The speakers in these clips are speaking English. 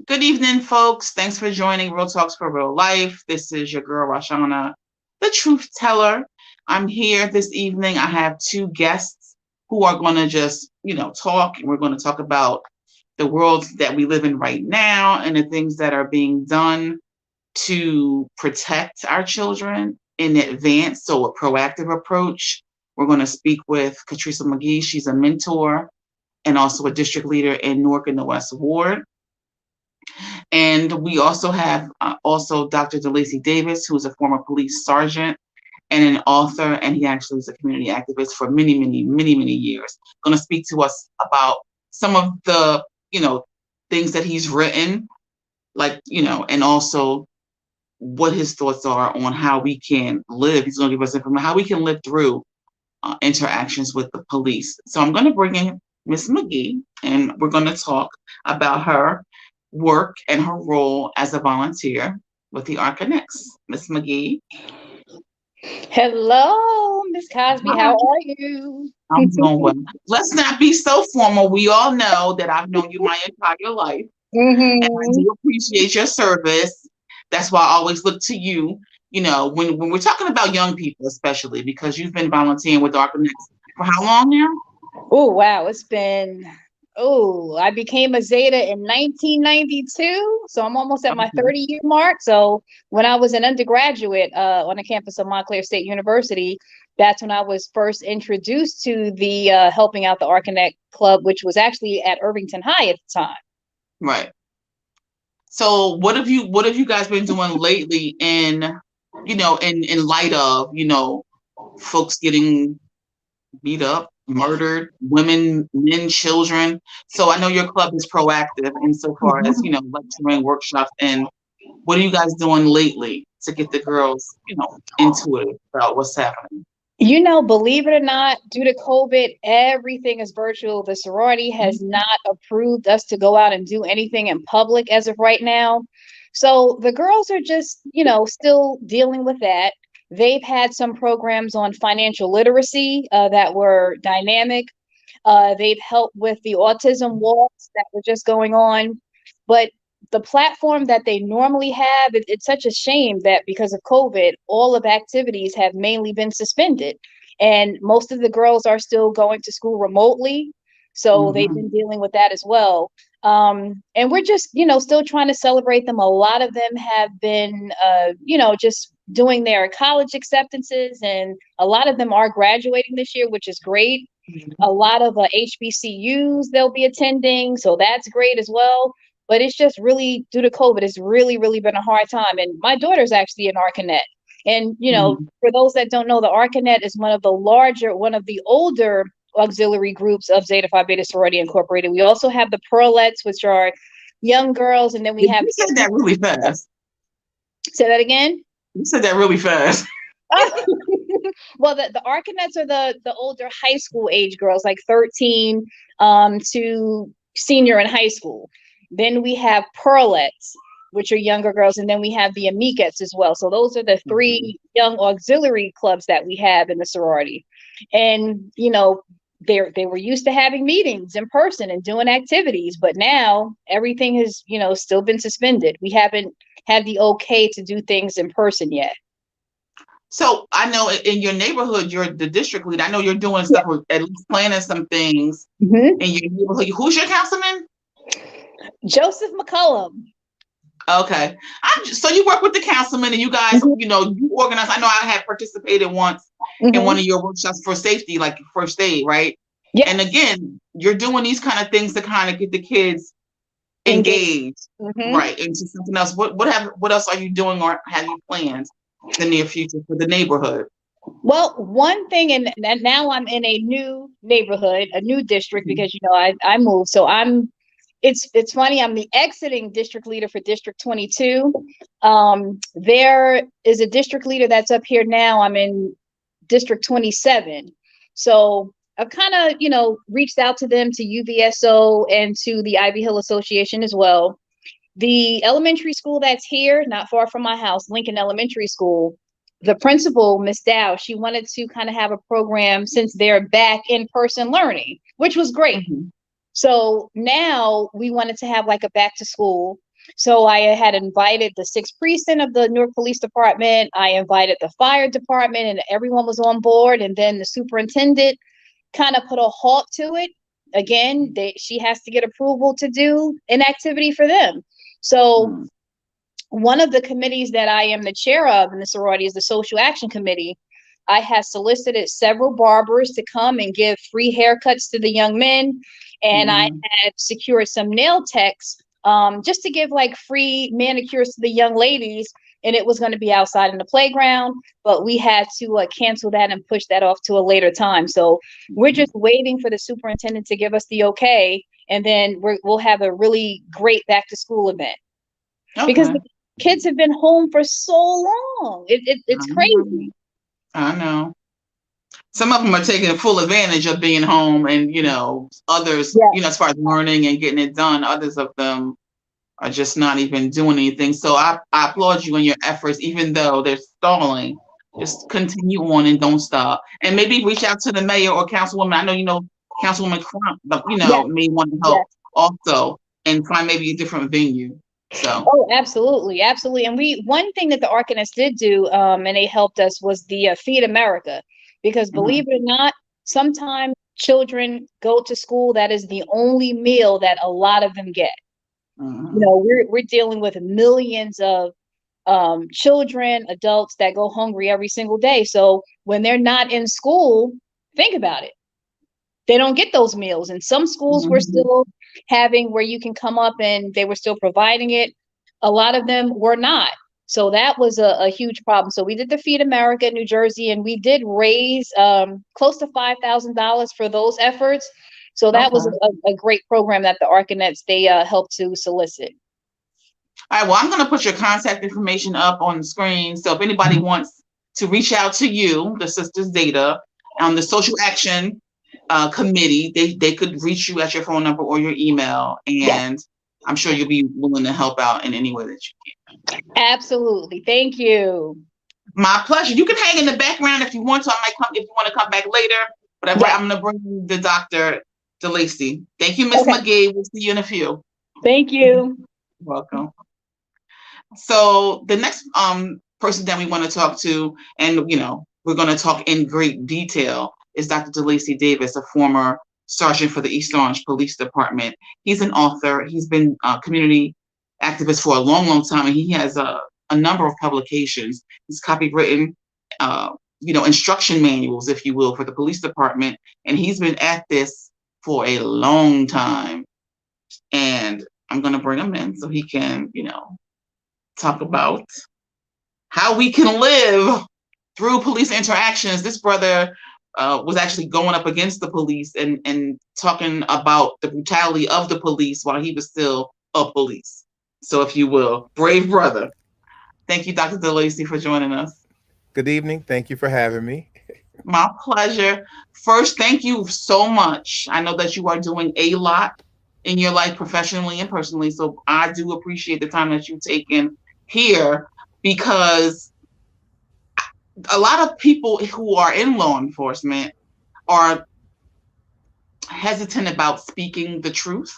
Good evening, folks. Thanks for joining Real Talks for Real Life. This is your girl, Rashana, the truth teller. I'm here this evening. I have two guests who are going to just, talk. And we're going to talk about the world that we live in right now and the things that are being done to protect our children in advance. So, a proactive approach. We're going to speak with Catresa McGhee. She's a mentor and also a district leader in Newark and the West Ward. And we also have Dr. DeLacy Davis, who is a former police sergeant and an author, and he actually was a community activist for many, many, many, many years. Going to speak to us about some of the, things that he's written, and also what his thoughts are on how we can live. He's going to give us information how we can live through interactions with the police. So I'm going to bring in Miss McGhee, and we're going to talk about her work and her role as a volunteer with the Arcanex. Miss McGhee. Hello, Miss Cosby. Hi. How are you? I'm doing well. Let's not be so formal. We all know that I've known you my entire life, and I do appreciate your service. That's why I always look to you. When we're talking about young people, especially because you've been volunteering with Arcanex for how long now? Oh, wow. I became a Zeta in 1992. So I'm almost at my 30-year mark. So when I was an undergraduate on the campus of Montclair State University, that's when I was first introduced to the helping out the Arcanex Club, which was actually at Irvington High at the time. Right. So what have you guys been doing lately in light of, folks getting beat up, murdered, women, men, children. So I know your club is proactive insofar as, lecturing, workshops, and what are you guys doing lately to get the girls, intuitive about what's happening? Believe it or not, due to COVID, everything is virtual. The sorority has not approved us to go out and do anything in public as of right now. So the girls are just, still dealing with that. They've had some programs on financial literacy that were dynamic. They've helped with the autism walks that were just going on. But the platform that they normally have, it's such a shame that because of COVID, all of activities have mainly been suspended. And most of the girls are still going to school remotely. So they've been dealing with that as well. And we're just, still trying to celebrate them. A lot of them have been, just doing their college acceptances, and a lot of them are graduating this year, which is great. A lot of HBCUs they'll be attending, so that's great as well. But it's just really due to COVID, it's really, really been a hard time. And my daughter's actually in Arcanet. And, for those that don't know, the Arcanet is one of the older auxiliary groups of Zeta Phi Beta Sorority Incorporated. We also have the Pearlettes, which are young girls. And then we have... You said that really fast. Say that again? You said that really fast. Well, the Arcanets are the older high school age girls, like 13 to senior in high school. Then we have Pearlettes, which are younger girls, and then we have the Amiquettes as well. So those are the three young auxiliary clubs that we have in the sorority. And, they were used to having meetings in person and doing activities, but now everything has, still been suspended. We haven't had the okay to do things in person yet. So I know in your neighborhood, you're the district leader. I know you're doing stuff with at least planning some things in your neighborhood. Who's your councilman? Joseph McCullum. Okay. So you work with the councilman and you guys, you organize. I know I had participated once in one of your workshops for safety, like first aid, right? Yeah. And again, you're doing these kind of things to kind of get the kids engaged, right, into something else. What else are you doing or have you planned in the near future for the neighborhood? Well, one thing, and now I'm in a new neighborhood, a new district, because I moved. So it's funny, I'm the exiting district leader for District 22. There is a district leader that's up here now. I'm in District 27. So I've kind of, reached out to them, to UVSO and to the Ivy Hill Association as well. The elementary school that's here, not far from my house, Lincoln Elementary School, the principal, Miss Dow, she wanted to kind of have a program since they're back in person learning, which was great. So now we wanted to have like a back to school. So I had invited the 6th precinct of the Newark Police Department. I invited the fire department, and everyone was on board. And then the superintendent kind of put a halt to it. Again, she has to get approval to do an activity for them. So one of the committees that I am the chair of in the sorority is the Social Action Committee. I have solicited several barbers to come and give free haircuts to the young men. And I had secured some nail techs just to give like free manicures to the young ladies. And it was going to be outside in the playground, but we had to cancel that and push that off to a later time. So we're just waiting for the superintendent to give us the okay. And then we'll have a really great back to school event. Because the kids have been home for so long. It's crazy. I know. Some of them are taking full advantage of being home, and others, as far as learning and getting it done, others of them are just not even doing anything. So I applaud you in your efforts, even though they're stalling. Just continue on and don't stop. And maybe reach out to the mayor or councilwoman. I know Councilwoman Crump, but may want to help also and find maybe a different venue. So. Oh, absolutely. And one thing that the Arcanets did do, and they helped us, was the Feed America, because believe it or not, sometimes children go to school. That is the only meal that a lot of them get. We're dealing with millions of children, adults that go hungry every single day. So when they're not in school, think about it. They don't get those meals. And some schools were still having where you can come up and they were still providing it. A lot of them were not. So that was a huge problem. So we did the Feed America in New Jersey, and we did raise close to $5,000 for those efforts. So that was a great program that the Arcanets, they helped to solicit. All right, well, I'm going to put your contact information up on the screen. So if anybody wants to reach out to you, the Sisters Data, the Social Action Committee, they could reach you at your phone number or your email. And I'm sure you'll be willing to help out in any way that you can. Absolutely. Thank you. My pleasure. You can hang in the background if you want to. I might come if you want to come back later. But I'm going to bring you the Dr. DeLacy. Thank you, Miss McGhee. We'll see you in a few. Thank you. You're welcome. So the next person that we want to talk to, and we're going to talk in great detail, is Dr. DeLacy Davis, a former sergeant for the East Orange Police Department. He's an author. He's been a community activist for a long, long time, and he has a number of publications. He's copywritten, instruction manuals, if you will, for the police department, and he's been at this for a long time. And I'm going to bring him in so he can, talk about how we can live through police interactions. This brother was actually going up against the police and talking about the brutality of the police while he was still a police. So if you will, brave brother. Thank you, Dr. DeLacy, for joining us. Good evening. Thank you for having me. My pleasure. First, thank you so much. I know that you are doing a lot in your life professionally and personally. So I do appreciate the time that you've taken here, because a lot of people who are in law enforcement are hesitant about speaking the truth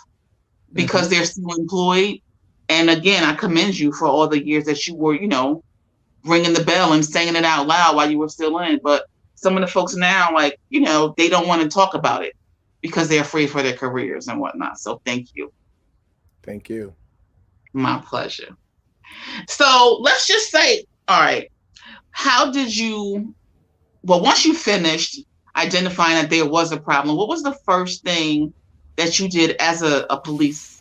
because they're still employed. And again, I commend you for all the years that you were, ringing the bell and saying it out loud while you were still in. But some of the folks now, they don't want to talk about it because they're afraid for their careers and whatnot. So thank you. Thank you. My pleasure. So let's just say, all right, how did you, once you finished identifying that there was a problem, what was the first thing that you did as a policeman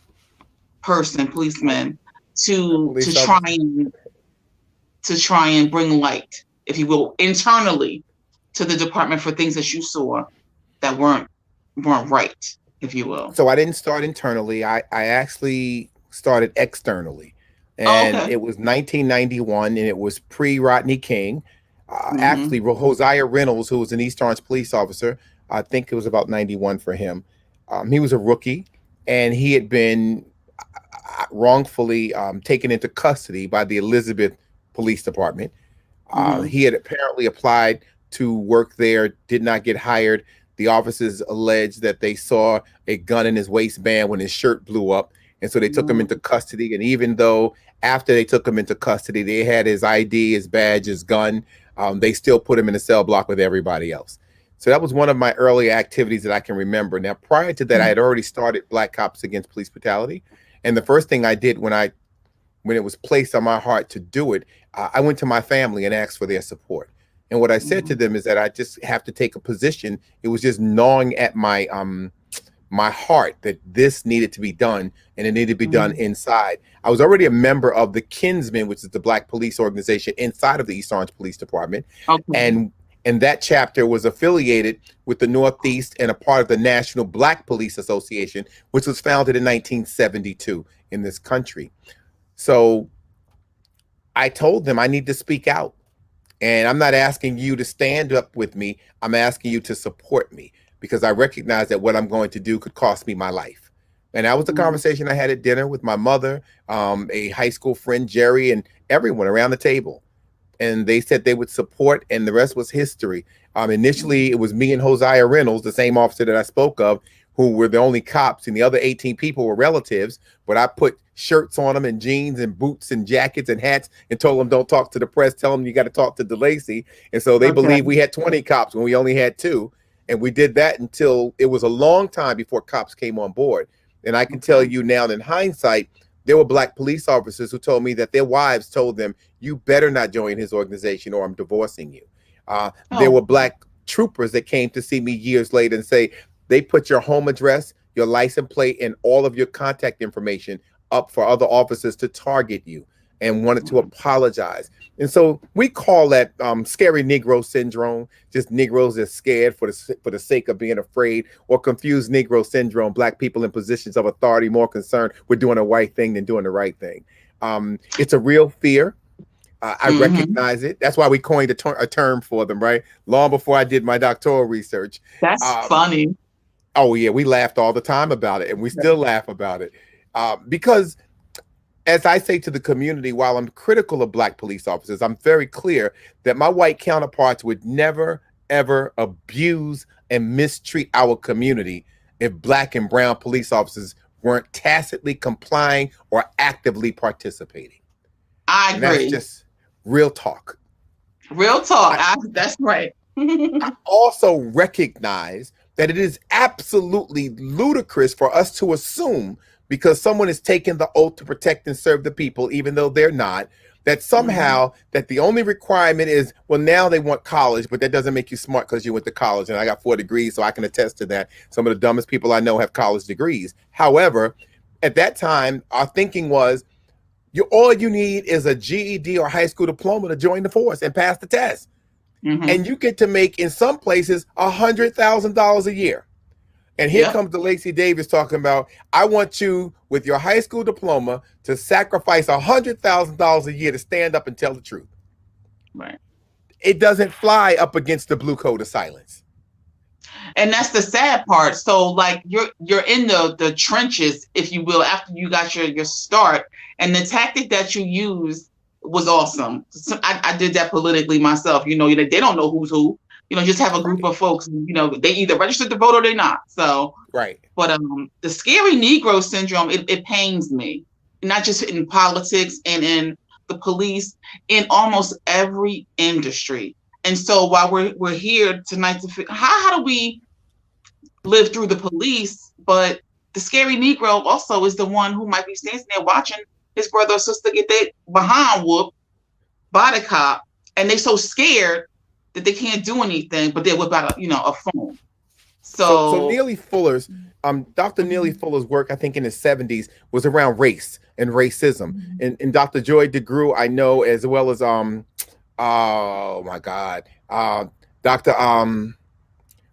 to try and bring light, if you will, internally to the department for things that you saw that weren't right, if you will? So I didn't start internally. I actually started externally. And it was 1991, and it was pre-Rodney King. Actually, Hosea Reynolds, who was an East Orange police officer, I think it was about 91 for him. He was a rookie, and he had been wrongfully taken into custody by the Elizabeth Police Department. He had apparently applied to work there, did not get hired. The officers alleged that they saw a gun in his waistband when his shirt blew up. And so they took him into custody. And even though after they took him into custody, they had his ID, his badge, his gun, they still put him in a cell block with everybody else. So that was one of my early activities that I can remember. Now, prior to that, I had already started Black Cops Against Police Brutality. And the first thing I did when it was placed on my heart to do it, I went to my family and asked for their support. And what I said to them is that I just have to take a position. It was just gnawing at my my heart that this needed to be done, and it needed to be done inside. I was already a member of the Kinsmen, which is the Black police organization inside of the East Orange Police Department. And that chapter was affiliated with the Northeast and a part of the National Black Police Association, which was founded in 1972 in this country. So I told them I need to speak out. And I'm not asking you to stand up with me. I'm asking you to support me, because I recognize that what I'm going to do could cost me my life. And that was the conversation I had at dinner with my mother, a high school friend, Jerry, and everyone around the table. And they said they would support, and the rest was history. Initially, it was me and Hosea Reynolds, the same officer that I spoke of, who were the only cops, and the other 18 people were relatives. But I put shirts on them and jeans and boots and jackets and hats and told them, don't talk to the press. Tell them you got to talk to DeLacy. And so they believed we had 20 cops when we only had 2. And we did that until it was a long time before cops came on board. And I can tell you now, in hindsight, there were Black police officers who told me that their wives told them, you better not join his organization or I'm divorcing you. There were Black troopers that came to see me years later and say, they put your home address, your license plate, and all of your contact information up for other officers to target you, and wanted to apologize. And so we call that scary Negro syndrome, just Negroes that are scared for the sake of being afraid, or confused Negro syndrome, Black people in positions of authority more concerned with doing the right thing than doing the right thing. It's a real fear. I recognize it. That's why we coined a term for them, right? Long before I did my doctoral research. That's funny. Oh, yeah, we laughed all the time about it, and we still laugh about it. Because as I say to the community, while I'm critical of Black police officers, I'm very clear that my white counterparts would never, ever abuse and mistreat our community if Black and brown police officers weren't tacitly complying or actively participating. I agree. And that's just real talk. Real talk. That's right. I also recognize that it is absolutely ludicrous for us to assume, because someone is taking the oath to protect and serve the people, even though they're not, that somehow that the only requirement is, well, now they want college, but that doesn't make you smart because you went to college. And I got 4 degrees, so I can attest to that. Some of the dumbest people I know have college degrees. However, at that time, our thinking was, all you need is a GED or high school diploma to join the force and pass the test. And you get to make, in some places, $100,000 a year. And here comes DeLacy Davis talking about, I want you with your high school diploma to sacrifice $100,000 a year to stand up and tell the truth. Right. It doesn't fly up against the blue code of silence. And that's the sad part. So like you're in the trenches, if you will, after you got your start, and the tactic that you used was awesome. So I did that politically myself. You know, they don't know who's who. You know, just have a group of folks, you know, they either registered to vote or they're not. So, right. But the scary Negro syndrome, it pains me, not just in politics and in the police, in almost every industry. And so while we're here tonight to figure how do we live through the police, but the scary Negro also is the one who might be standing there watching his brother or sister get their behind whooped by the cop, and they so scared that they can't do anything, but they whip out a phone. So Neely Fuller's, Dr. Neely Fuller's work, I think in the 70s, was around race and racism. And Dr. Joy DeGruy, I know, as well as oh my God, Dr.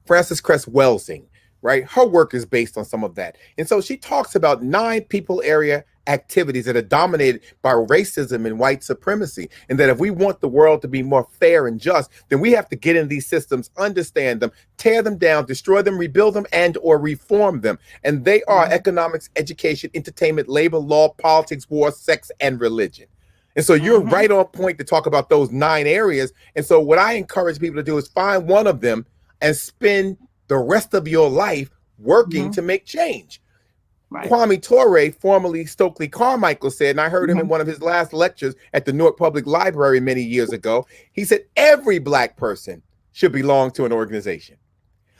Frances Cress Welsing, right? Her work is based on some of that. And so she talks about 9 people area activities that are dominated by racism and white supremacy. And that if we want the world to be more fair and just, then we have to get in these systems, understand them, tear them down, destroy them, rebuild them, and or reform them. And they are economics, education, entertainment, labor, law, politics, war, sex, and religion. And so you're right on point to talk about those 9 areas. And so what I encourage people to do is find one of them and spend the rest of your life working to make change. Kwame Ture, formerly Stokely Carmichael, said, and I heard him in one of his last lectures at the Newark Public Library many years ago. He said every Black person should belong to an organization.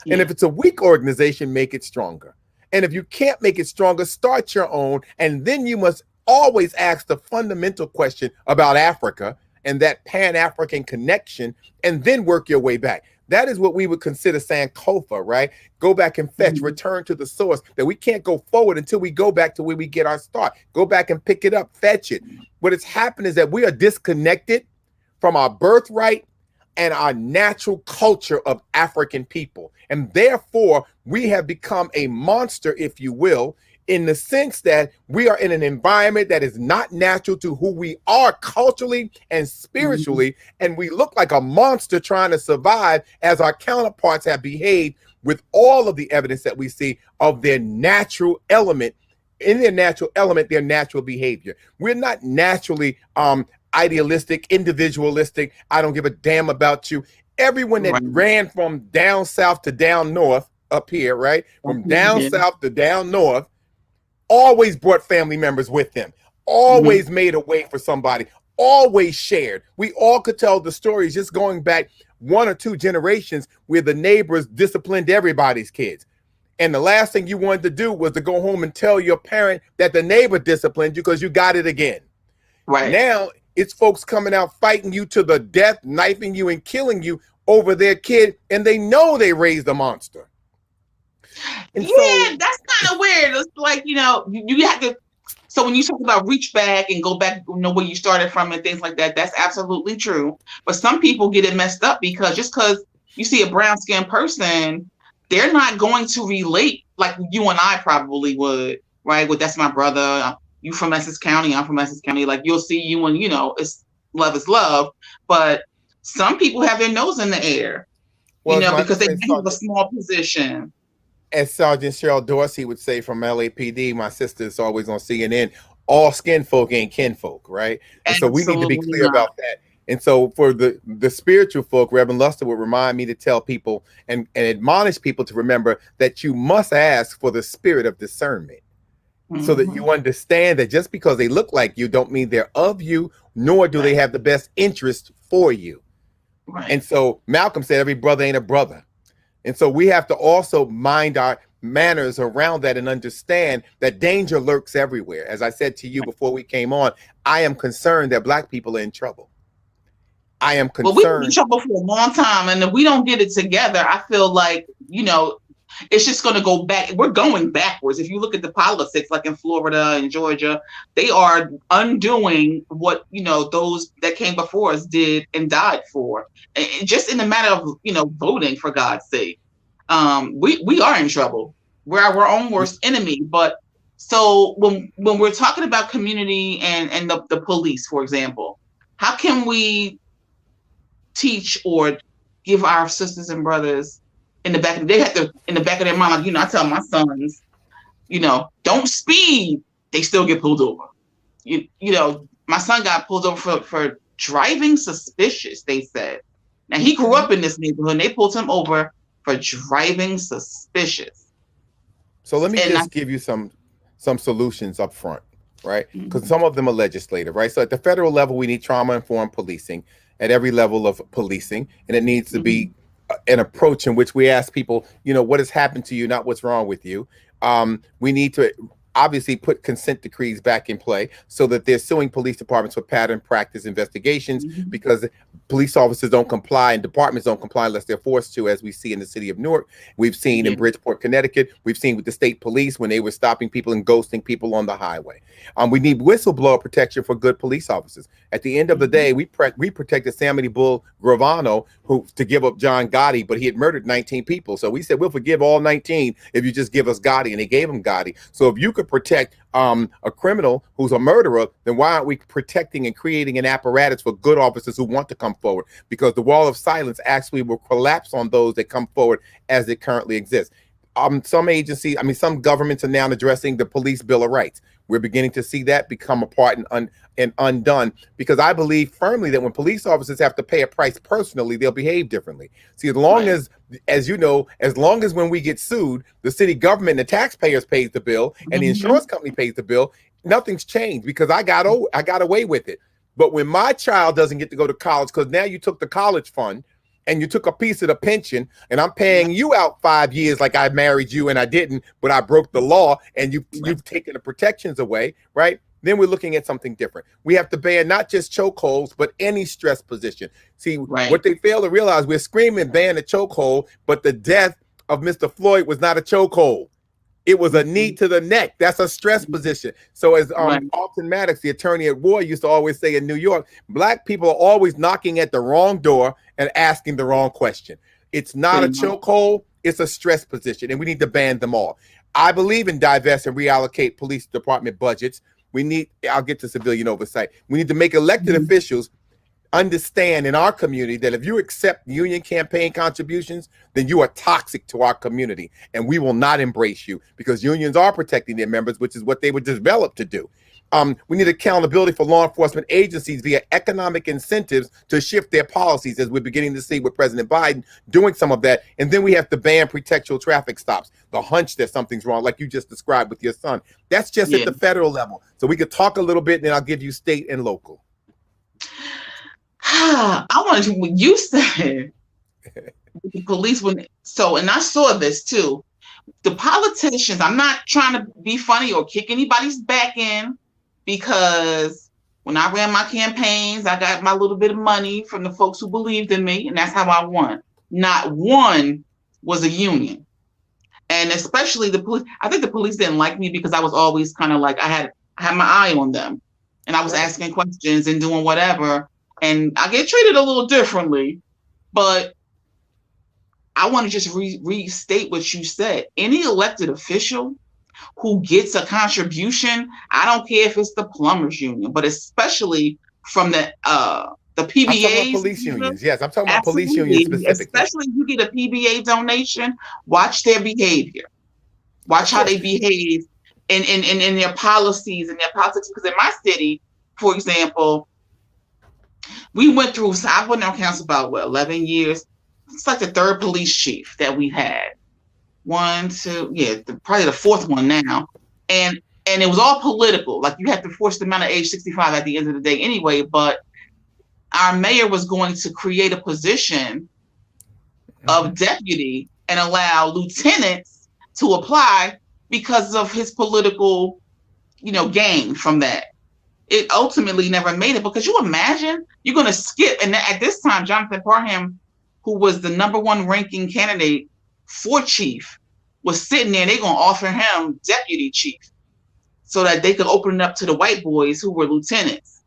Yeah. And if it's a weak organization, make it stronger. And if you can't make it stronger, start your own. And then you must always ask the fundamental question about Africa and that Pan-African connection, and then work your way back. That is what we would consider Sankofa, right? Go back and fetch, return to the source, that we can't go forward until we go back to where we get our start. Go back and pick it up, fetch it. What has happened is that we are disconnected from our birthright and our natural culture of African people. And therefore, we have become a monster, if you will, in the sense that we are in an environment that is not natural to who we are culturally and spiritually, and we look like a monster trying to survive as our counterparts have behaved with all of the evidence that we see of their natural element, in their natural element, their natural behavior. We're not naturally idealistic, individualistic. I don't give a damn about you. Everyone that ran from down south to down north up here, right? From down south to down north, always brought family members with them, always made a way for somebody, always shared. We all could tell the stories just going back 1 or 2 generations where the neighbors disciplined everybody's kids. And the last thing you wanted to do was to go home and tell your parent that the neighbor disciplined you because you got it again. Right. Now it's folks coming out fighting you to the death, knifing you and killing you over their kid, and they know they raised a monster. And yeah, so, that's kind of weird. It's like, you have to. So when you talk about reach back and go back, where you started from and things like that, that's absolutely true. But some people get it messed up because just because you see a brown skinned person, they're not going to relate like you and I probably would, right? Well, that's my brother. You from Essex County, I'm from Essex County. Like you'll see you and it's love is love. But some people have their nose in the air, because they have a small position. As Sergeant Cheryl Dorsey would say from LAPD, my sister's always on CNN, all skin folk ain't kinfolk, right? And so we need to be clear about that. And so for the spiritual folk, Reverend Luster would remind me to tell people and admonish people to remember that you must ask for the spirit of discernment so that you understand that just because they look like you don't mean they're of you, nor do they have the best interest for you. Right. And so Malcolm said, every brother ain't a brother. And so we have to also mind our manners around that and understand that danger lurks everywhere. As I said to you before we came on, I am concerned that Black people are in trouble. I am concerned. Well, we've been in trouble for a long time. And if we don't get it together, I feel like, it's just going to go back. We're going backwards. If you look at the politics, like in Florida and Georgia, they are undoing what, those that came before us did and died for. And just in the matter of, voting, for God's sake. We are in trouble. We're our own worst enemy. But so when we're talking about community and the police, for example, how can we teach or give our sisters and brothers in the back of their mind, like, I tell my sons, don't speed. They still get pulled over. My son got pulled over for driving suspicious, they said. Now he grew up in this neighborhood and they pulled him over for driving suspicious. So let me give you some solutions up front, right? Because some of them are legislative, right? So at the federal level, we need trauma-informed policing at every level of policing, and it needs to be an approach in which we ask people, what has happened to you, not what's wrong with you. We need to obviously put consent decrees back in play so that they're suing police departments for pattern practice investigations because police officers don't comply and departments don't comply unless they're forced to, as we see in the city of Newark. We've seen in Bridgeport, Connecticut. We've seen with the state police when they were stopping people and ghosting people on the highway. We need whistleblower protection for good police officers. At the end of the day, we protected Sammy Bull Gravano to give up John Gotti, but he had murdered 19 people. So we said, we'll forgive all 19 if you just give us Gotti, and they gave him Gotti. So if you could protect a criminal who's a murderer, then why aren't we protecting and creating an apparatus for good officers who want to come forward? Because the wall of silence actually will collapse on those that come forward as it currently exists. some agencies, I mean, some governments are now addressing the police bill of rights. We're beginning to see that become a part and undone, because I believe firmly that when police officers have to pay a price personally, they'll behave differently. See, as you know, as long as when we get sued, the city government and the taxpayers pays the bill and the insurance company pays the bill, nothing's changed because I got away with it. But when my child doesn't get to go to college because now you took the college fund and you took a piece of the pension, and I'm paying you out 5 years like I married you and I didn't, but I broke the law and you've taken the protections away, right? Then we're looking at something different. We have to ban not just chokeholds, but any stress position. See, what they fail to realize, we're screaming ban a chokehold, but the death of Mr. Floyd was not a chokehold. It was a knee to the neck. That's a stress position. So as Alton Maddox, the attorney at war, used to always say in New York, Black people are always knocking at the wrong door and asking the wrong question. It's not a chokehold. It's a stress position, and we need to ban them all. I believe in divest and reallocate police department budgets. I'll get to civilian oversight. We need to make elected officials understand in our community that if you accept union campaign contributions, then you are toxic to our community, and we will not embrace you, because unions are protecting their members, which is what they were developed to do. We need accountability for law enforcement agencies via economic incentives to shift their policies, as we're beginning to see with President Biden doing some of that. And then we have to ban pretextual traffic stops, the hunch that something's wrong, like you just described with your son. That's just at the federal level. So we could talk a little bit, and then I'll give you state and local. I wanted to, when you said the police, and I saw this too. The politicians, I'm not trying to be funny or kick anybody's back in, because when I ran my campaigns, I got my little bit of money from the folks who believed in me, and that's how I won. Not one was a union. And especially the police, I think the police didn't like me because I was always kind of like, I had my eye on them, and I was asking questions and doing whatever. And I get treated a little differently, but I want to just restate what you said. Any elected official who gets a contribution, I don't care if it's the plumbers union, but especially from the PBAs. I'm talking about police unions. Yes, I'm talking about police unions specifically. Especially if you get a PBA donation, watch their behavior. Watch how they behave in their policies and their politics. Because in my city, for example, we went through, I've been on council about 11 years. It's like the third police chief that we had. Probably the fourth one now. And it was all political. Like, you had to force them out of age 65 at the end of the day anyway. But our mayor was going to create a position of deputy and allow lieutenants to apply because of his political, gain from that. It ultimately never made it, because you imagine you're going to skip. And at this time, Jonathan Parham, who was the #1 ranking candidate for chief, was sitting there. They're going to offer him deputy chief so that they could open it up to the white boys who were lieutenants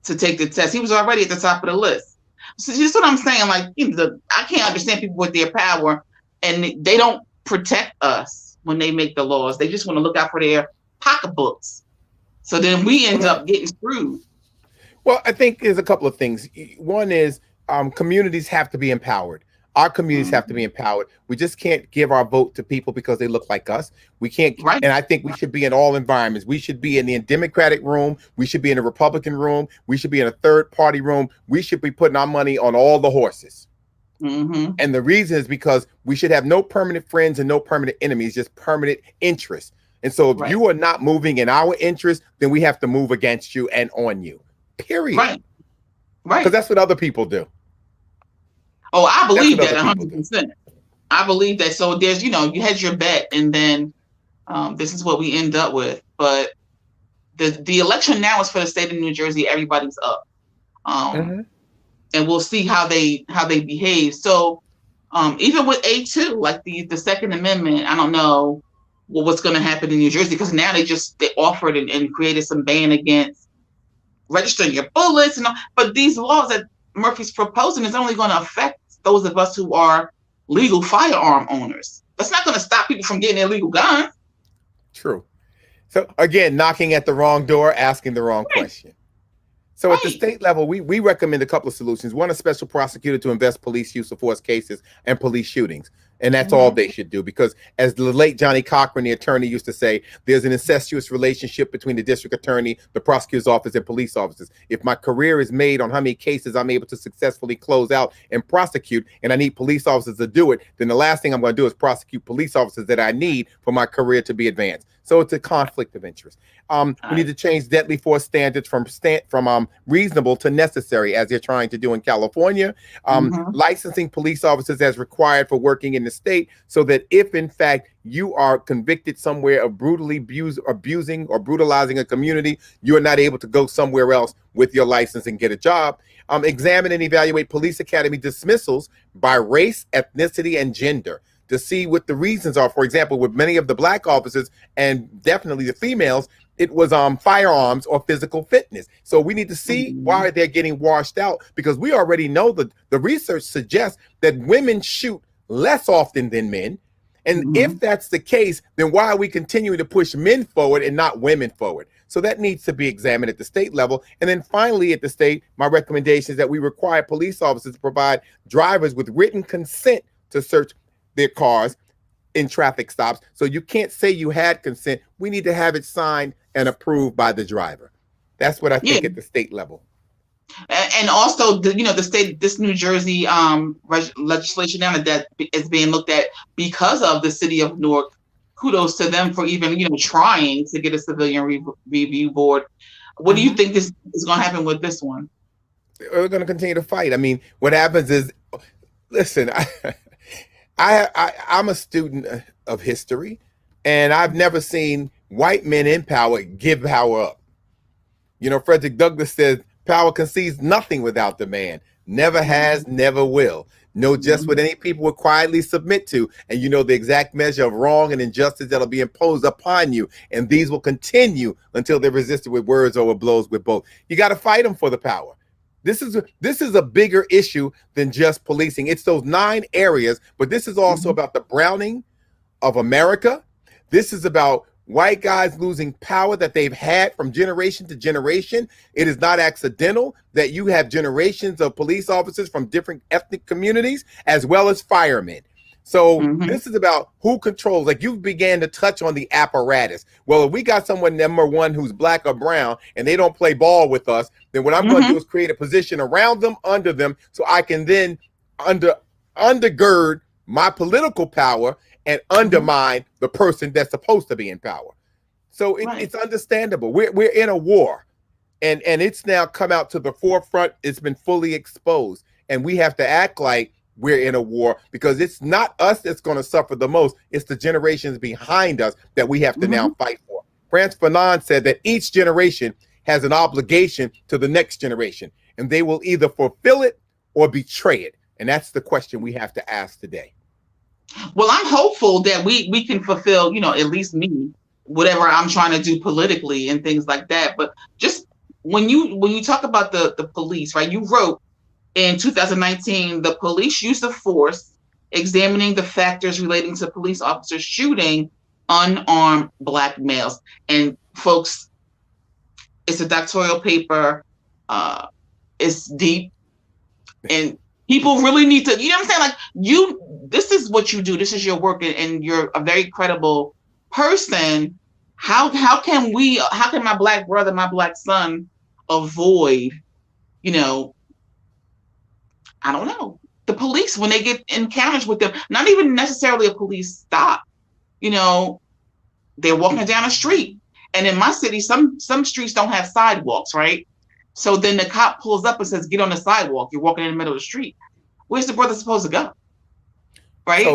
to take the test. He was already at the top of the list. So just what I'm saying, like, I can't understand people with their power, and they don't protect us when they make the laws. They just want to look out for their pocketbooks. So then we end up getting screwed. Well, I think there's a couple of things. One is communities have to be empowered. Our communities have to be empowered. We just can't give our vote to people because they look like us. We can't. And I think we should be in all environments. We should be in the Democratic room. We should be in the Republican room. We should be in a third party room. We should be putting our money on all the horses. And the reason is because we should have no permanent friends and no permanent enemies, just permanent interests. And so if you are not moving in our interest, then we have to move against you and on you, period. Right. Because that's what other people do. Oh, I believe that 100%. I believe that. So there's, you hedge your bet, and then this is what we end up with. But the election now is for the state of New Jersey. Everybody's up. And we'll see how they behave. So even with A2, like the Second Amendment, I don't know what's going to happen in New Jersey, because now they offered and created some ban against registering your bullets and all. But these laws that Murphy's proposing is only going to affect those of us who are legal firearm owners. That's not going to stop people from getting illegal guns. True. So again, knocking at the wrong door, asking the wrong question. So at the state level, we recommend a couple of solutions. One, a special prosecutor to invest police use of force cases and police shootings. And that's all they should do, because as the late Johnny Cochran, the attorney, used to say, there's an incestuous relationship between the district attorney, the prosecutor's office, and police officers. If my career is made on how many cases I'm able to successfully close out and prosecute, and I need police officers to do it, then the last thing I'm going to do is prosecute police officers that I need for my career to be advanced. So it's a conflict of interest. We need to change deadly force standards from reasonable to necessary, as they're trying to do in California. Licensing police officers as required for working in the state, so that if in fact you are convicted somewhere of brutally abusing or brutalizing a community, you are not able to go somewhere else with your license and get a job. Examine and evaluate police academy dismissals by race, ethnicity, and gender, to see what the reasons are. For example, with many of the black officers, and definitely the females, it was firearms or physical fitness. So we need to see why they're getting washed out, because we already know that the research suggests that women shoot less often than men. And if that's the case, then why are we continuing to push men forward and not women forward? So that needs to be examined at the state level. And then finally, at the state, my recommendation is that we require police officers to provide drivers with written consent to search their cars in traffic stops. So you can't say you had consent. We need to have it signed and approved by the driver. That's what I think at the state level. And also, the state, this New Jersey legislation now that is being looked at because of the city of Newark. Kudos to them for even trying to get a civilian review board. What do you think is going to happen with this one? We're going to continue to fight. I mean, what happens is, listen, I'm a student of history, and I've never seen white men in power give power up. Frederick Douglass said, power concedes nothing without demand. Never has, never will. Know just what any people will quietly submit to, and you know the exact measure of wrong and injustice that'll be imposed upon you. And these will continue until they're resisted with words or with blows with both. You got to fight them for the power. This is a bigger issue than just policing. It's those 9 areas, but this is also about the browning of America. This is about white guys losing power that they've had from generation to generation. It is not accidental that you have generations of police officers from different ethnic communities, as well as firemen. So this is about who controls. Like, you began to touch on the apparatus. Well, if we got someone, number one, who's black or brown, and they don't play ball with us, then what I'm going to do is create a position around them, under them, so I can then undergird my political power and undermine the person that's supposed to be in power. So it's understandable. We're in a war, and it's now come out to the forefront. It's been fully exposed, and we have to act like we're in a war, because it's not us that's going to suffer the most. It's the generations behind us that we have to now fight for. Frantz Fanon said that each generation has an obligation to the next generation, and they will either fulfill it or betray it. And that's the question we have to ask today. Well, I'm hopeful that we can fulfill, at least me, whatever I'm trying to do politically and things like that. But just when you talk about the police, right? You wrote in 2019, the police use of force, examining the factors relating to police officers shooting unarmed Black males. And folks, it's a doctoral paper. It's deep, and people really need to, you know what I'm saying? Like, this is what you do. This is your work, and you're a very credible person. How can my Black brother, my Black son avoid, I don't know, the police when they get encounters with them? Not even necessarily a police stop. They're walking down a street. And in my city, some streets don't have sidewalks, right? So then the cop pulls up and says, get on the sidewalk. You're walking in the middle of the street. Where's the brother supposed to go? Right?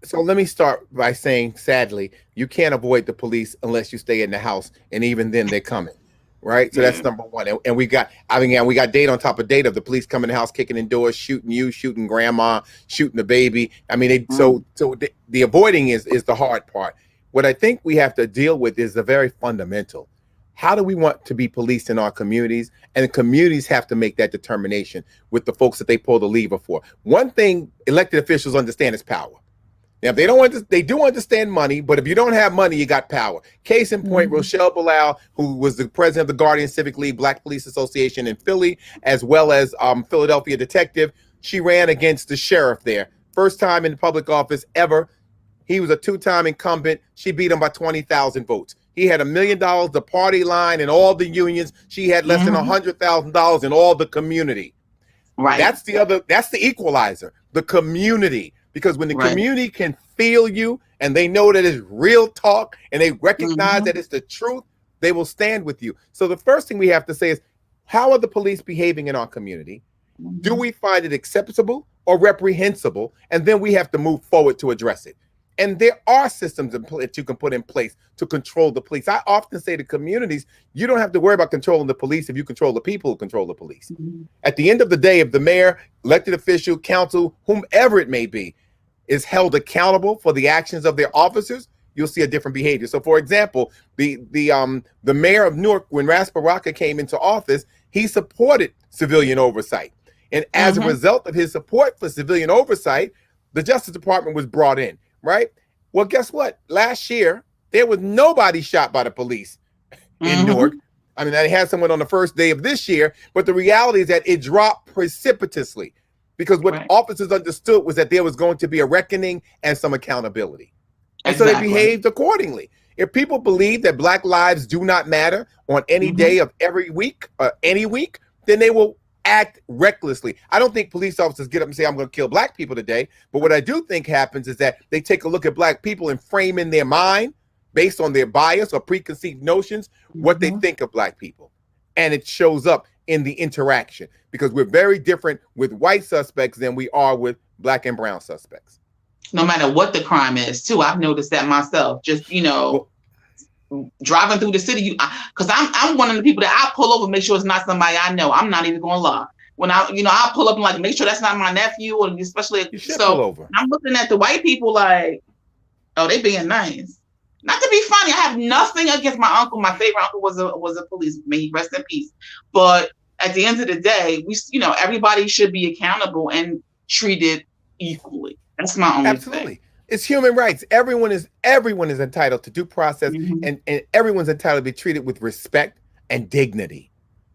So let me start by saying, sadly, you can't avoid the police unless you stay in the house. And even then they're coming. Right. So that's number one. And we got data on top of data of the police coming in the house, kicking in doors, shooting you, shooting grandma, shooting the baby. I mean, the avoiding is the hard part. What I think we have to deal with is the very fundamental. How do we want to be policed in our communities? And the communities have to make that determination with the folks that they pull the lever for. One thing elected officials understand is power. Now, they do understand money, but if you don't have money, you got power. Case in point, Rochelle Bilal, who was the president of the Guardian Civic League Black Police Association in Philly, as well as Philadelphia detective, she ran against the sheriff there first time in public office ever. He was a 2-time incumbent. She beat him by 20,000 votes. He had $1 million, the party line, and all the unions. She had less than $100,000 in all the community. Right. That's the equalizer, the community. Because when the community can feel you and they know that it's real talk and they recognize that it's the truth, they will stand with you. So the first thing we have to say is, how are the police behaving in our community? Do we find it acceptable or reprehensible? And then we have to move forward to address it. And there are systems that you can put in place to control the police. I often say to communities, you don't have to worry about controlling the police if you control the people who control the police. At the end of the day, if the mayor, elected official, council, whomever it may be, is held accountable for the actions of their officers, you'll see a different behavior. So, for example, the mayor of Newark, when Ras Baraka came into office, he supported civilian oversight. And as a result of his support for civilian oversight, the Justice Department was brought in. Right? Well, guess what? Last year, there was nobody shot by the police in Newark. I mean, I had someone on the first day of this year, but the reality is that it dropped precipitously because what officers understood was that there was going to be a reckoning and some accountability. And so they behaved accordingly. If people believe that Black lives do not matter on any day of every week, any week, then they will act recklessly. I don't think police officers get up and say, I'm going to kill Black people today. But what I do think happens is that they take a look at Black people and frame in their mind, based on their bias or preconceived notions, what they think of Black people. And it shows up in the interaction because we're very different with white suspects than we are with Black and brown suspects. No matter what the crime is, too. I've noticed that myself. Just, driving through the city, because I'm one of the people that I pull over, make sure it's not somebody I know. I'm not even going to lie. When I pull up and like make sure that's not my nephew, or especially pull over. I'm looking at the white people like, oh, they being nice. Not to be funny, I have nothing against my uncle. My favorite uncle was a policeman. May he rest in peace. But at the end of the day, everybody should be accountable and treated equally. That's my only thing. It's human rights. Everyone is entitled to due process, and everyone's entitled to be treated with respect and dignity.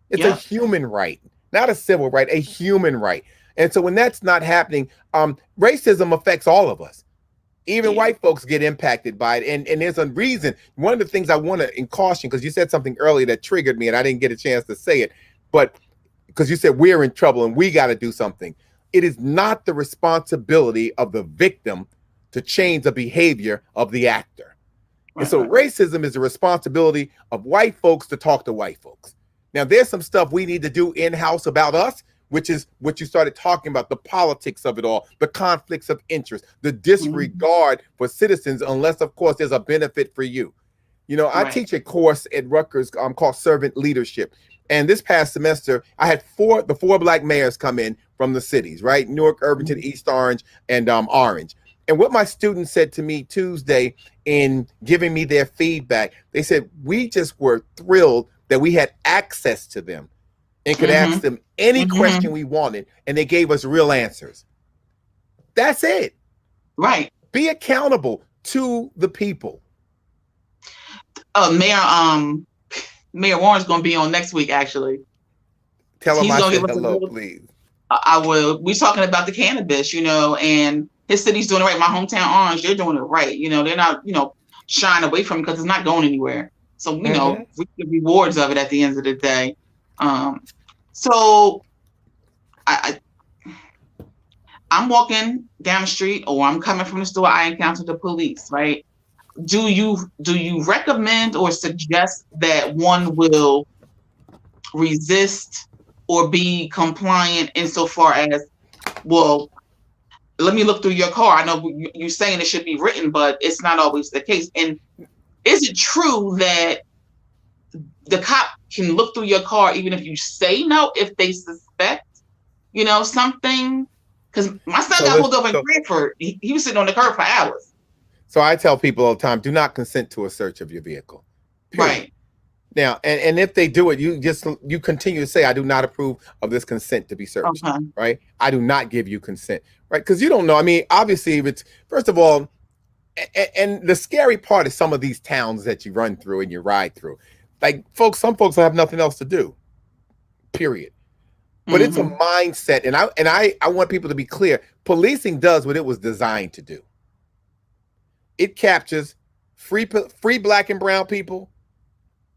It's a human right, not a civil right, a human right. And so when that's not happening, racism affects all of us. Even white folks get impacted by it. And there's a reason. One of the things I want to caution, because you said something earlier that triggered me and I didn't get a chance to say it, but because you said we're in trouble and we got to do something. It is not the responsibility of the victim to change the behavior of the actor. And so racism is the responsibility of white folks to talk to white folks. Now, there's some stuff we need to do in-house about us, which is what you started talking about, the politics of it all, the conflicts of interest, the disregard for citizens, unless, of course, there's a benefit for you. I teach a course at Rutgers called Servant Leadership. And this past semester, I had the four Black mayors come in from the cities, right? Newark, Irvington, East Orange, and Orange. And what my students said to me Tuesday in giving me their feedback, they said, we just were thrilled that we had access to them and could ask them any question we wanted, and they gave us real answers. That's it. Right. Be accountable to the people. Mayor Warren's going to be on next week, actually. Tell him I said hello, please. I will. We're talking about the cannabis, and his city's doing it right. My hometown, Orange, they're doing it right. They're not, shying away from it because it's not going anywhere. So, we get rewards of it at the end of the day. So I'm walking down the street or I'm coming from the store, I encounter the police, right? Do you recommend or suggest that one will resist or be compliant insofar as, well, let me look through your car. I know you're saying it should be written, but it's not always the case. And is it true that the cop can look through your car even if you say no, if they suspect, something? Because my son got pulled over in Cranford. He was sitting on the curb for hours. So I tell people all the time, do not consent to a search of your vehicle. Period. Right. Now, and if they do it, you continue to say, I do not approve of this consent to be searched, right? I do not give you consent, right? Because you don't know. I mean, obviously, if it's, first of all, and the scary part is some of these towns that you run through and you ride through. Like, some folks have nothing else to do, period. But it's a mindset, and I want people to be clear. Policing does what it was designed to do. It captures free black and brown people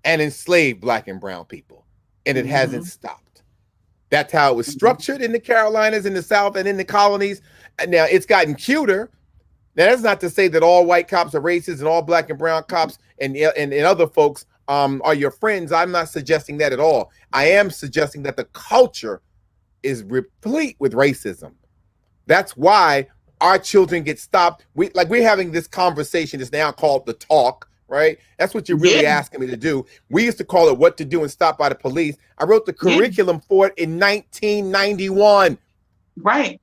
and enslaved black and brown people, and it hasn't stopped. That's how it was structured in the Carolinas, in the South, and in the colonies. And now it's gotten cuter. Now, that's not to say that all white cops are racist and all black and brown cops and other folks are your friends. I'm not suggesting that at all. I am suggesting that the culture is replete with racism. That's why our children get stopped. We're having this conversation that's now called the talk, right? That's what you're really asking me to do. We used to call it what to do and stop by the police. I wrote the curriculum for it in 1991. Right.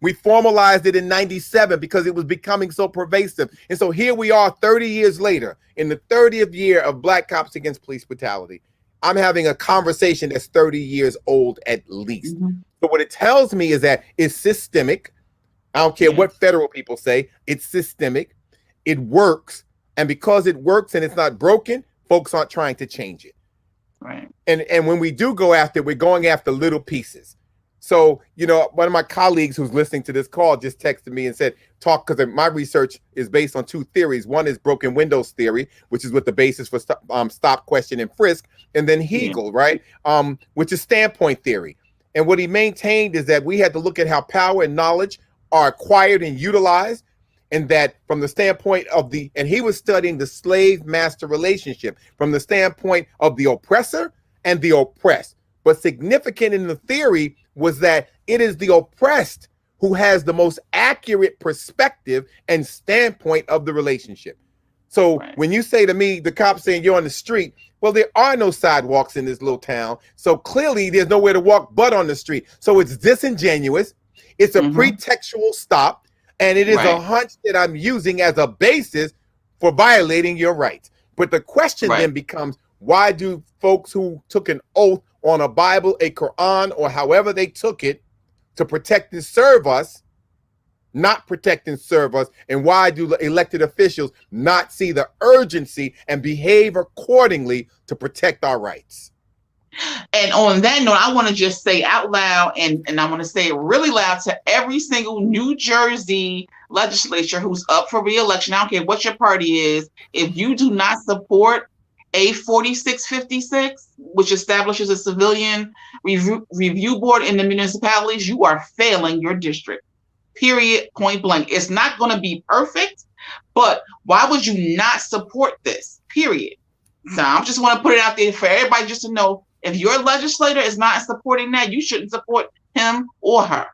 We formalized it in 97 because it was becoming so pervasive. And so here we are 30 years later in the 30th year of Black Cops Against Police Brutality. I'm having a conversation that's 30 years old at least. So what it tells me is that it's systemic. I don't care what federal people say. It's systemic. It works. And because it works and it's not broken, folks aren't trying to change it. Right. And when we do go after it, we're going after little pieces. So, one of my colleagues who's listening to this call just texted me and said, because my research is based on two theories. One is broken windows theory, which is what the basis for stop, question, and frisk. And then Hegel, right? Which is standpoint theory. And what he maintained is that we had to look at how power and knowledge are acquired and utilized. And that from the standpoint of and he was studying the slave-master relationship from the standpoint of the oppressor and the oppressed. But significant in the theory was that it is the oppressed who has the most accurate perspective and standpoint of the relationship. So when you say to me, the cops saying you're on the street, well, there are no sidewalks in this little town. So clearly there's nowhere to walk but on the street. So it's disingenuous. It's a pretextual stop. And it is a hunch that I'm using as a basis for violating your rights. But the question then becomes, why do folks who took an oath on a Bible, a Quran, or however they took it to protect and serve us, not protect and serve us? And why do elected officials not see the urgency and behave accordingly to protect our rights? And on that note, I want to just say out loud, and I want to say it really loud to every single New Jersey legislature who's up for re-election. I don't care what your party is. If you do not support A4656, which establishes a civilian review board in the municipalities, you are failing your district. Period. Point blank. It's not going to be perfect, but why would you not support this? Period. So I just want to put it out there for everybody just to know, if your legislator is not supporting that, you shouldn't support him or her,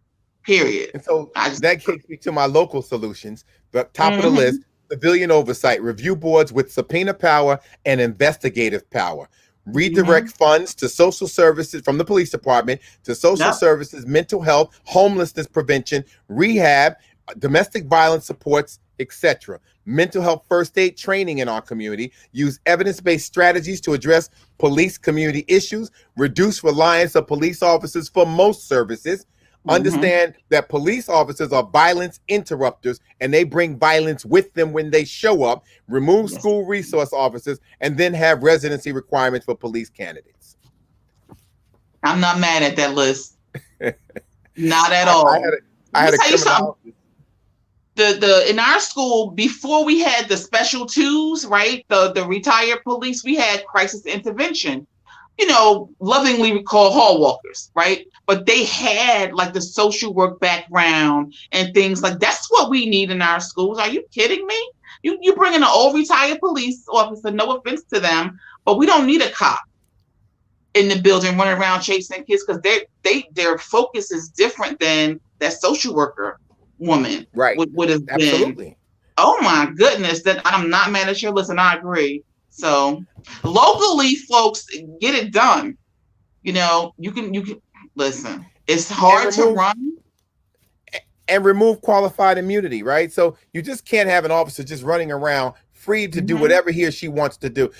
period. And so that takes me to my local solutions. The top of the list, civilian oversight, review boards with subpoena power and investigative power. Redirect funds to social services from the police department to social services, mental health, homelessness prevention, rehab, domestic violence supports, etc. Mental health first aid training in our community, use evidence-based strategies to address police community issues, reduce reliance of police officers for most services, understand that police officers are violence interrupters and they bring violence with them when they show up, remove school resource officers, and then have residency requirements for police candidates. I'm not mad at that list. Not at all. I had a criminal. In our school, before we had the special twos, right? The retired police, we had crisis intervention. Lovingly we call hall walkers, right? But they had like the social work background and things like that's what we need in our schools. Are you kidding me? You bring in an old retired police officer, no offense to them, but we don't need a cop in the building running around chasing kids because their focus is different than that social worker woman would have been. Absolutely. Oh my goodness, that I'm not mad at your list, and I agree. So locally, folks, get it done. You can listen. It's hard to run. And remove qualified immunity, right? So you just can't have an officer just running around free to do whatever he or she wants to do.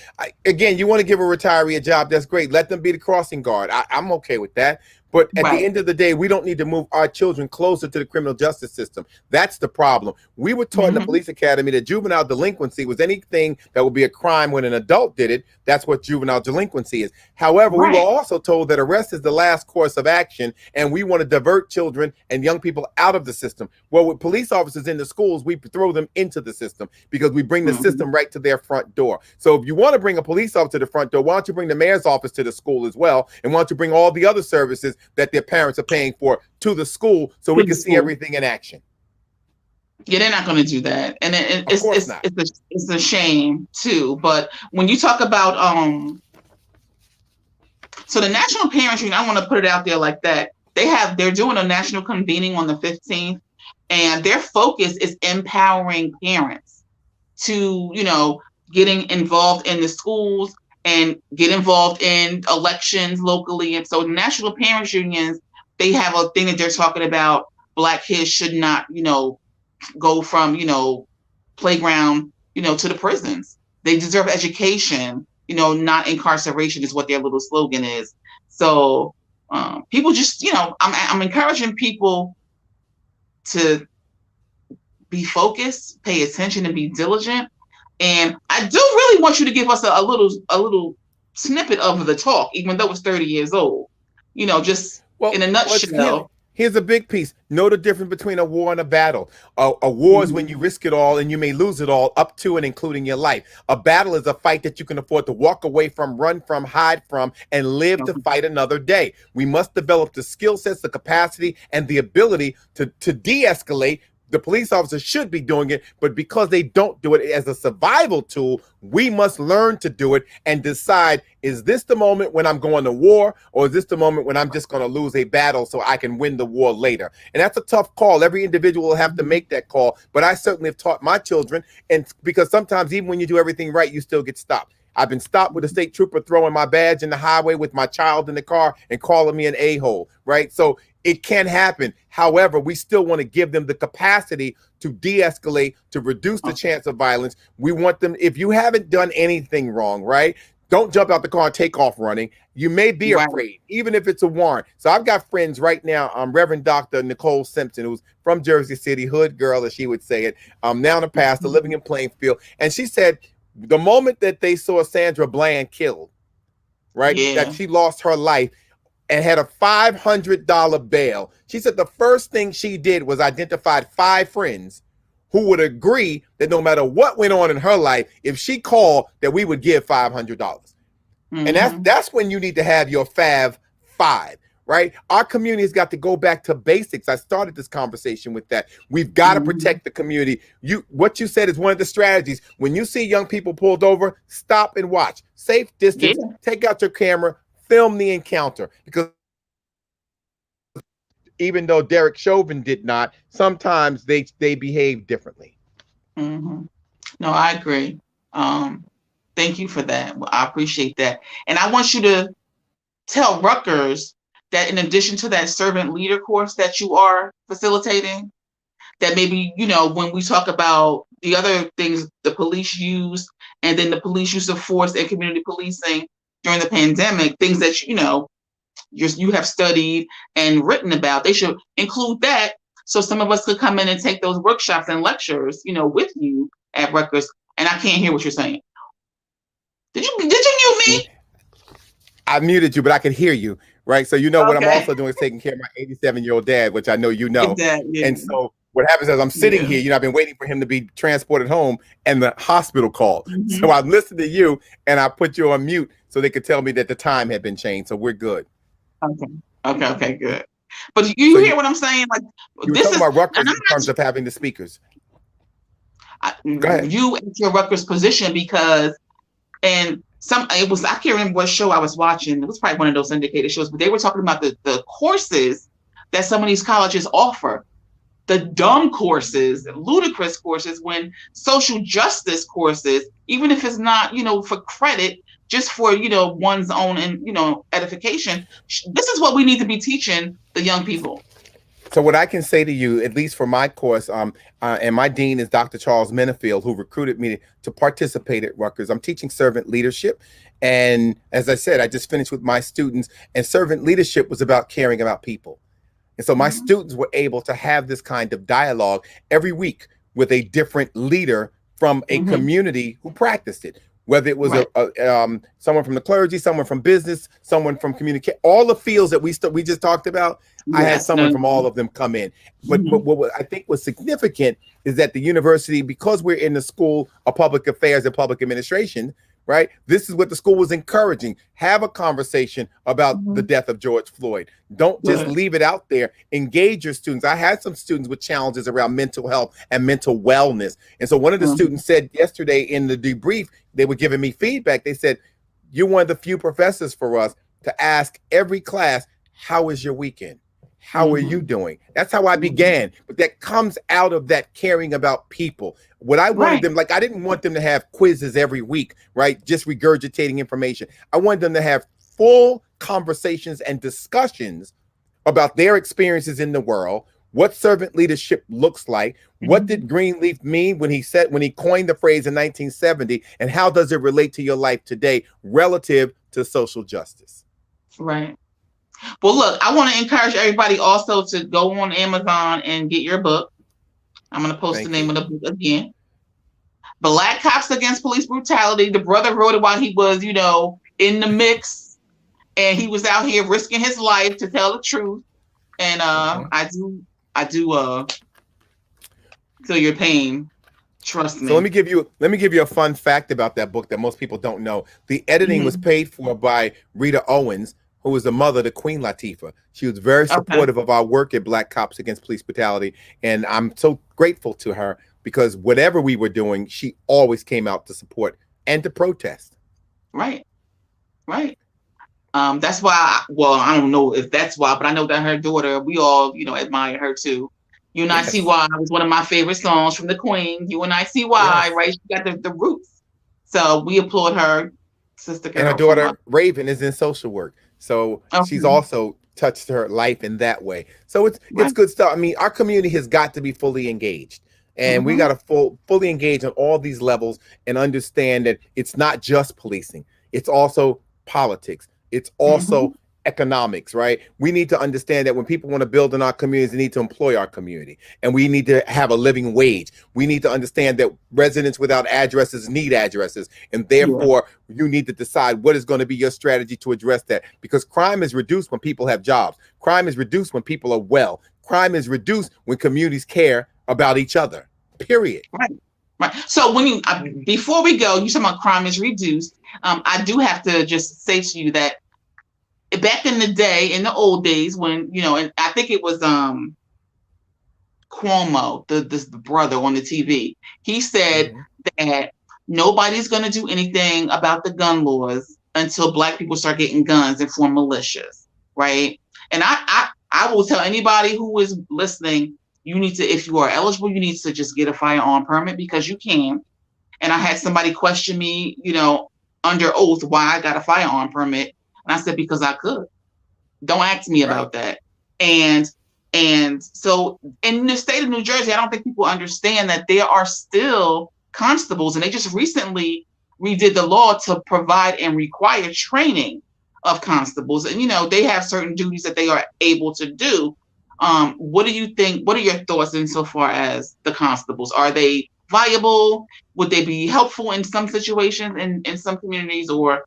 Again, you want to give a retiree a job, that's great. Let them be the crossing guard. I'm okay with that. But at the end of the day, we don't need to move our children closer to the criminal justice system. That's the problem. We were taught in the police academy that juvenile delinquency was anything that would be a crime when an adult did it. That's what juvenile delinquency is. However, we were also told that arrest is the last course of action, and we want to divert children and young people out of the system. Well, with police officers in the schools, we throw them into the system because we bring the system right to their front door. So if you want to bring a police officer to the front door, why don't you bring the mayor's office to the school as well? And why don't you bring all the other services that their parents are paying for to the school so we can see everything in action? Yeah, they're not going to do that, and it's a shame too. But when you talk about so the National Parents Union, I want to put it out there like that. They're doing a national convening on the 15th, and their focus is empowering parents to, getting involved in the schools and get involved in elections locally. And so National Parents Unions, they have a thing that they're talking about. Black kids should not, go from, playground, to the prisons. They deserve education, not incarceration is what their little slogan is. So people just, I'm encouraging people to be focused, pay attention, and be diligent. And I do really want you to give us a little snippet of the talk, even though it's 30 years old. Just in a nutshell. Here's a big piece. Know the difference between a war and a battle. A war is when you risk it all and you may lose it all, up to and including your life. A battle is a fight that you can afford to walk away from, run from, hide from, and live to fight another day. We must develop the skill sets, the capacity, and the ability to de-escalate. The police officers should be doing it, but because they don't do it as a survival tool, we must learn to do it and decide, is this the moment when I'm going to war, or is this the moment when I'm just going to lose a battle so I can win the war later? And that's a tough call. Every individual will have to make that call, but I certainly have taught my children, and because sometimes even when you do everything right, you still get stopped. I've been stopped with a state trooper throwing my badge in the highway with my child in the car and calling me an a-hole, right? So it can happen. However, we still want to give them the capacity to de-escalate, to reduce the chance of violence. We want them, if you haven't done anything wrong, right? Don't jump out the car and take off running. You may be afraid, even if it's a warrant. So I've got friends right now, Reverend Dr. Nicole Simpson, who's from Jersey City, hood girl, as she would say it, now a pastor living in Plainfield. And she said, the moment that they saw Sandra Bland killed, right, that she lost her life and had a $500 bail, she said the first thing she did was identified 5 friends who would agree that no matter what went on in her life, if she called, that we would give $500. And that's when you need to have your Fav 5. Right? Our community has got to go back to basics. I started this conversation with that. We've got to protect the community. What you said is one of the strategies. When you see young people pulled over, stop and watch. Safe distance, take out your camera, film the encounter. Because even though Derek Chauvin did not, sometimes they behave differently. No, I agree. Thank you for that. I appreciate that. And I want you to tell Rutgers that in addition to that servant leader course that you are facilitating, that maybe, when we talk about the other things the police use, and then the police use of force and community policing during the pandemic, things that, you have studied and written about, they should include that. So some of us could come in and take those workshops and lectures, with you at Rutgers. And I can't hear what you're saying. Did you mute me? I muted you, but I can hear you. Right. So, what I'm also doing is taking care of my 87-year-old dad, which I know you know. And so what happens is I'm sitting here, I've been waiting for him to be transported home and the hospital called. So I listened to you and I put you on mute so they could tell me that the time had been changed. So we're good. Okay, good. But you hear what I'm saying? Like, this is about Rutgers in terms of having the speakers. Go ahead. You at your Rutgers position because, I can't remember what show I was watching. It was probably one of those syndicated shows, but they were talking about the courses that some of these colleges offer. The dumb courses, ludicrous courses, when social justice courses, even if it's not, for credit, just for, one's own and, edification. This is what we need to be teaching the young people. So what I can say to you, at least for my course, and my dean is Dr. Charles Menefield, who recruited me to participate at Rutgers. I'm teaching servant leadership. And as I said, I just finished with my students, and servant leadership was about caring about people. And so my students were able to have this kind of dialogue every week with a different leader from a community who practiced it, whether it was someone from the clergy, someone from business, someone from communication, all the fields that we just talked about. Yes, I had someone from all of them come in. But what I think was significant is that the university, because we're in the School of Public Affairs and Public Administration, right? This is what the school was encouraging. Have a conversation about the death of George Floyd. Don't just leave it out there. Engage your students. I had some students with challenges around mental health and mental wellness. And so one of the students said yesterday in the debrief, they were giving me feedback. They said, you're one of the few professors for us to ask every class, how was your weekend? How are you doing? That's how I began. But that comes out of that caring about people. What I wanted them, like, I didn't want them to have quizzes every week, right? Just regurgitating information. I wanted them to have full conversations and discussions about their experiences in the world, what servant leadership looks like, what did Greenleaf mean when he coined the phrase in 1970, and how does it relate to your life today relative to social justice? Right. Well, look, I want to encourage everybody also to go on Amazon and get your book. I'm going to post the name of the book again. Black Cops Against Police Brutality. The brother wrote it while he was, in the mix, and he was out here risking his life to tell the truth. And I do feel your pain. Trust me. So let me give you a fun fact about that book that most people don't know. The editing was paid for by Rita Owens, who was the mother of the Queen Latifah. She was very supportive of our work at Black Cops Against Police Brutality. And I'm so grateful to her because whatever we were doing, she always came out to support and to protest. Right. That's why, I don't know if that's why, but I know that her daughter, we all, admire her too. UNICY was one of my favorite songs from the Queen. UNICY, right? She got the roots. So we applaud her, Sister Carol. And her daughter, Raven, is in social work. So she's also touched her life in that way. So it's good stuff. I mean, our community has got to be fully engaged. And we got to fully engage on all these levels and understand that it's not just policing. It's also politics. It's also economics, right? We need to understand that when people want to build in our communities, they need to employ our community. And we need to have a living wage. We need to understand that residents without addresses need addresses. And therefore, you need to decide what is going to be your strategy to address that. Because crime is reduced when people have jobs. Crime is reduced when people are well. Crime is reduced when communities care about each other, period. Right. So when before we go, you talking about crime is reduced. I do have to just say to you that back in the day, in the old days, when and I think it was Cuomo, the brother on the TV, he said that nobody's going to do anything about the gun laws until Black people start getting guns and form militias, right? And I will tell anybody who is listening, you need to, if you are eligible, you need to just get a firearm permit because you can. And I had somebody question me, under oath, why I got a firearm permit. And I said, because I could. Don't ask me about that. And so in the state of New Jersey, I don't think people understand that there are still constables, and they just recently redid the law to provide and require training of constables. And, they have certain duties that they are able to do. What do you think? What are your thoughts insofar as the constables? Are they viable? Would they be helpful in some situations in some communities, or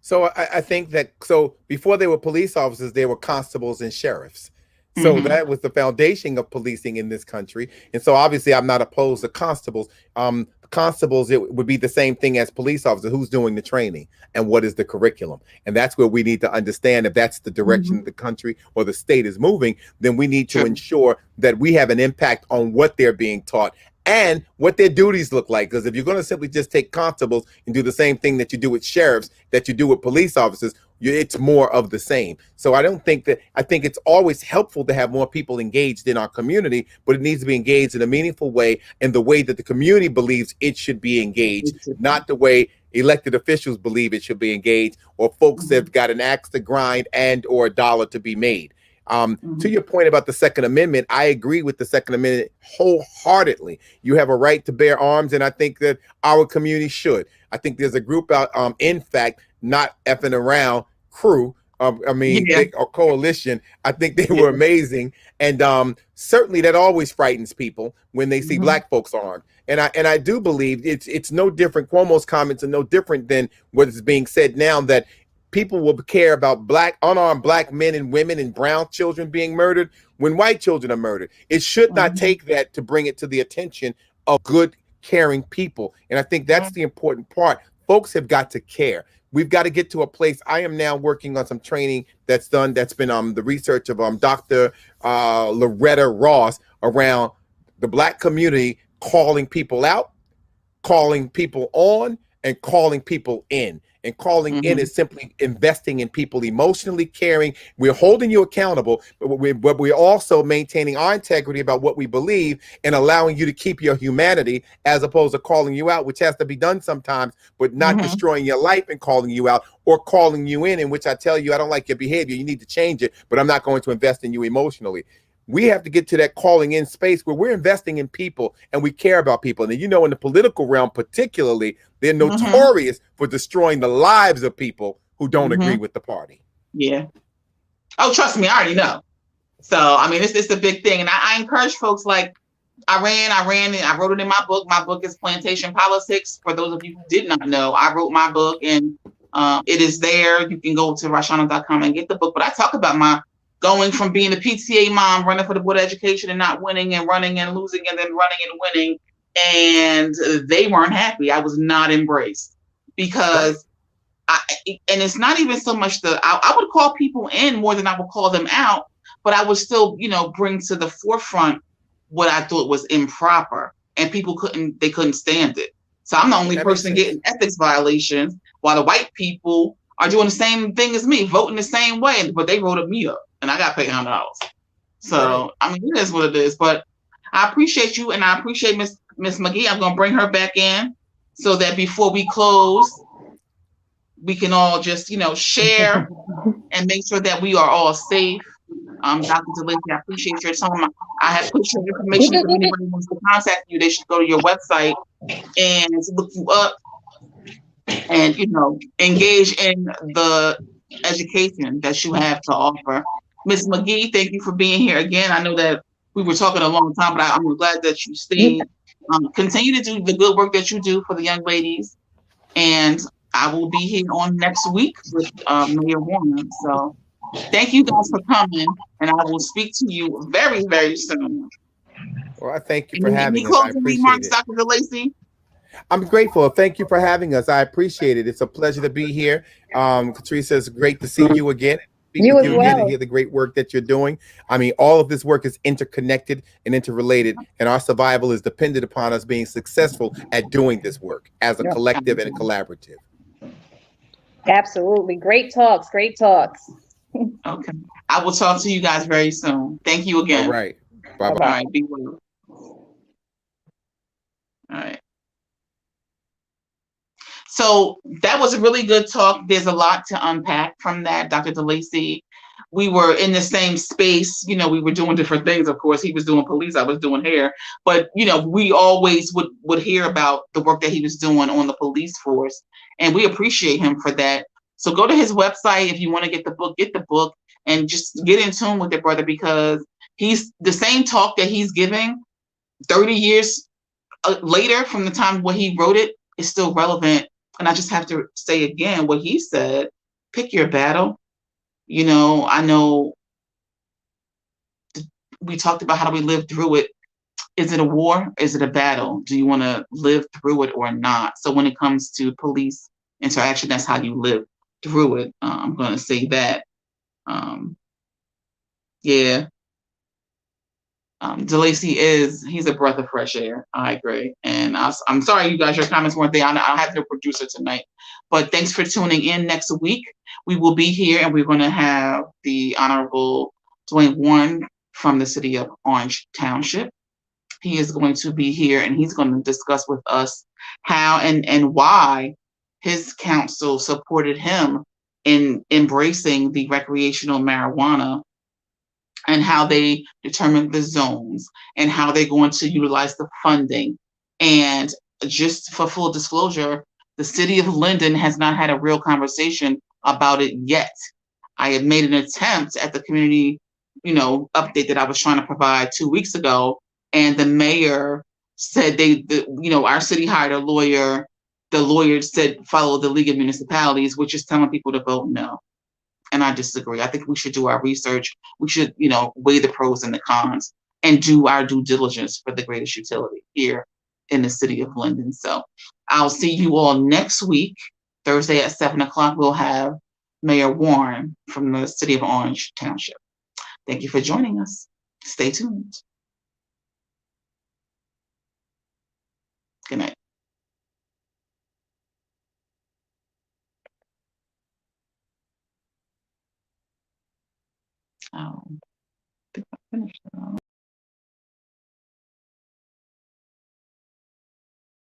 So I think that before they were police officers, they were constables and sheriffs. So that was the foundation of policing in this country. And so obviously I'm not opposed to constables. Constables, it would be the same thing as police officers. Who's doing the training and what is the curriculum? And that's where we need to understand if that's the direction the country or the state is moving, then we need to ensure that we have an impact on what they're being taught and what their duties look like. Because if you're going to simply just take constables and do the same thing that you do with sheriffs, that you do with police officers, it's more of the same. So I think it's always helpful to have more people engaged in our community, but it needs to be engaged in a meaningful way, in the way that the community believes it should be engaged, not the way elected officials believe it should be engaged, or folks that have got an axe to grind and or a dollar to be made. To your point about the Second Amendment, I agree with the Second Amendment wholeheartedly. You have a right to bear arms, and I think that our community should. I think there's a group out, in fact, not effing around crew. A coalition. I think they were amazing, and certainly that always frightens people when they see Black folks armed. And I do believe it's no different. Cuomo's comments are no different than what is being said now, that people will care about unarmed Black men and women and brown children being murdered when white children are murdered. It should not take that to bring it to the attention of good, caring people. And I think that's the important part. Folks have got to care. We've got to get to a place. I am now working on some training that's been the research of Dr. Loretta Ross around the Black community calling people out, calling people on, and calling people in. And calling in is simply investing in people, emotionally caring. We're holding you accountable, but we're also maintaining our integrity about what we believe and allowing you to keep your humanity, as opposed to calling you out, which has to be done sometimes, but not destroying your life and calling you out, or calling you in which I tell you, I don't like your behavior, you need to change it, but I'm not going to invest in you emotionally. We have to get to that calling in space where we're investing in people and we care about people. And in the political realm particularly, they're notorious for destroying the lives of people who don't agree with the party. Yeah. Oh, trust me, I already know. So, I mean, it's a big thing. And I encourage folks, like, I ran, and I wrote it in my book. My book is Plantation Politics. For those of you who did not know, I wrote my book, and it is there. You can go to rashana.com and get the book. But I talk about my going from being a PTA mom, running for the Board of Education and not winning, and running and losing, and then running and winning. And they weren't happy. I was not embraced because and it's not even so much I would call people in more than I would call them out, but I would still, bring to the forefront what I thought was improper, and people couldn't stand it. So I'm the only person getting ethics violations, while the white people are doing the same thing as me, voting the same way, but they voted me up, and I got paid $100. So I mean, it is what it is. But I appreciate you, and I appreciate Miss McGhee. I'm gonna bring her back in so that before we close, we can all just share and make sure that we are all safe. Dr. DeLacy, I appreciate your time. I have put your information. If anybody wants to contact you, they should go to your website and look you up, and engage in the education that you have to offer. Ms. McGhee, thank you for being here again. I know that we were talking a long time, but I'm glad that you stayed. Continue to do the good work that you do for the young ladies, and I will be here on next week with Mayor Warner. So thank you guys for coming, and I will speak to you very, very soon. Well, I thank you for having us. I appreciate remarks, it. Dr. DeLacy? I'm grateful. Thank you for having us. I appreciate it. It's a pleasure to be here. Catresa, it's great to see you again. You as well. To hear the great work that you're doing. I mean, all of this work is interconnected and interrelated, and our survival is dependent upon us being successful at doing this work as a collective and a collaborative. Absolutely. Great talks. Great talks. Okay. I will talk to you guys very soon. Thank you again. All right. Bye-bye. All right. Be well. All right. So that was a really good talk. There's a lot to unpack from that, Dr. DeLacy. We were in the same space. We were doing different things. Of course, he was doing police, I was doing hair. But, we always would hear about the work that he was doing on the police force. And we appreciate him for that. So go to his website if you want to get the book, and just get in tune with it, brother, because he's the same talk that he's giving 30 years later from the time when he wrote it is still relevant. And I just have to say again what he said: pick your battle. I know we talked about how do we live through it. Is it a war? Is it a battle? Do you want to live through it or not? So when it comes to police interaction, that's how you live through it. I'm going to say that. Yeah. DeLacy he's a breath of fresh air. I agree. And I'm sorry, you guys, your comments weren't there. I have no producer tonight, but thanks for tuning in. Next week, we will be here, and we're going to have the Honorable Dwayne Warren from the city of Orange Township. He is going to be here, and he's going to discuss with us how and why his council supported him in embracing the recreational marijuana and how they determine the zones and how they're going to utilize the funding. And just for full disclosure, the city of Linden has not had a real conversation about it yet. I had made an attempt at the community, update that I was trying to provide 2 weeks ago, and the mayor said our city hired a lawyer. The lawyer said follow the League of Municipalities, which is telling people to vote no. And I disagree. I think we should do our research. We should, weigh the pros and the cons and do our due diligence for the greatest utility here in the city of Linden. So I'll see you all next week. Thursday at 7:00, we'll have Mayor Warren from the city of Orange Township. Thank you for joining us. Stay tuned. Good night. Oh.